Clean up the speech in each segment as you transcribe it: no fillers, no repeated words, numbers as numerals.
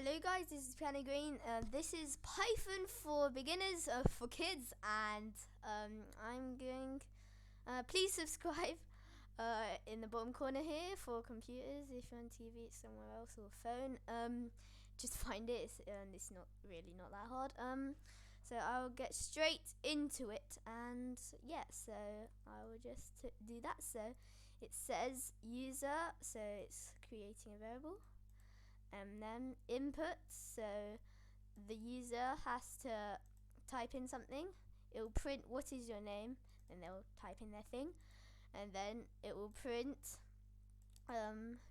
Hello guys, this is Piano Green. This is Python for beginners, for kids, and I'm going. Please subscribe in the bottom corner here for computers. If you're on TV, it's somewhere else, or phone. Just find it. It's not that hard. So I'll get straight into it, and yeah. So I will just do that. So it says user, so it's creating a variable. And then input, so the user has to type in something. It will print what is your name, and they'll type in their thing, and then it will print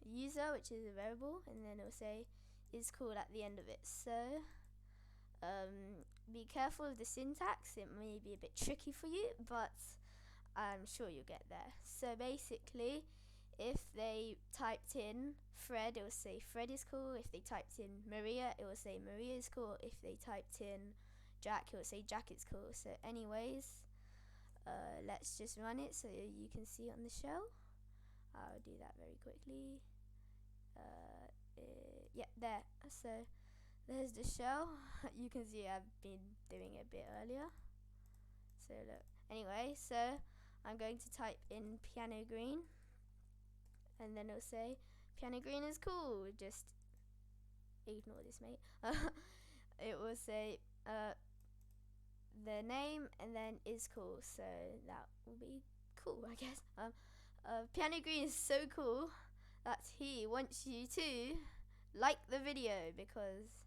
user, which is a variable, and then it will say is called at the end of it. So be careful of the syntax, it may be a bit tricky for you, but I'm sure you'll get there. So basically, if they typed in Fred, it will say Fred is cool. If they typed in Maria, it will say Maria is cool. If they typed in Jack, it will say Jack is cool. So anyways, let's just run it so you can see it on the show. I'll do that very quickly. Yeah, there. So there's the show. You can see I've been doing it a bit earlier. So look. Anyway, so I'm going to type in Piano Green, and then it'll say Piano Green is cool. Just ignore this, mate. It will say the name and then is cool, so that will be cool, I guess. Piano Green is so cool that he wants you to like the video, because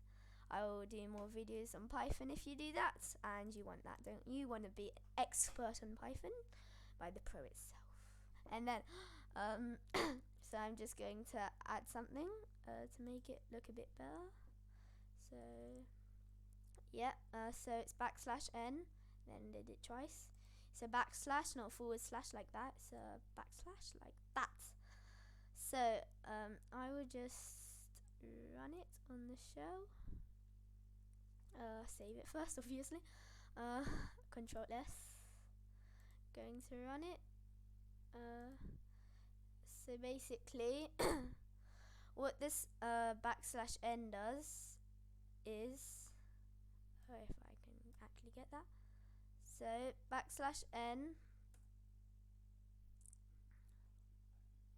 I will do more videos on Python if you do that, and you want that, don't you? You want to be an expert on Python by the pro itself. And then so I'm just going to add something to make it look a bit better. So yeah, so it's \n, then did it twice. So backslash, not forward slash like that. It's a backslash like that. So I will just run it on the show. Save it first, obviously. Control S. Going to run it. So basically, what this \n does is, if I can actually get that. So \n.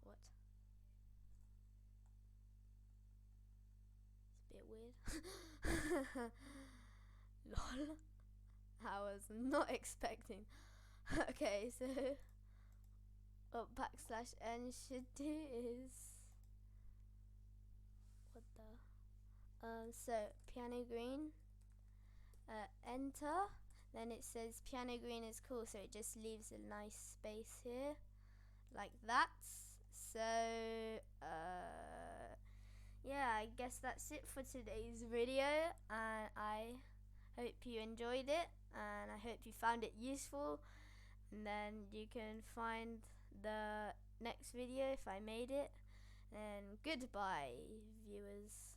What? It's a bit weird. Lol. I was not expecting. Okay, so what \n should do is, what the, so Piano Green, enter, then it says Piano Green is cool, so it just leaves a nice space here like that. So yeah, I guess that's it for today's video, and I hope you enjoyed it, and I hope you found it useful. And then you can find the next video if I made it. And goodbye, viewers.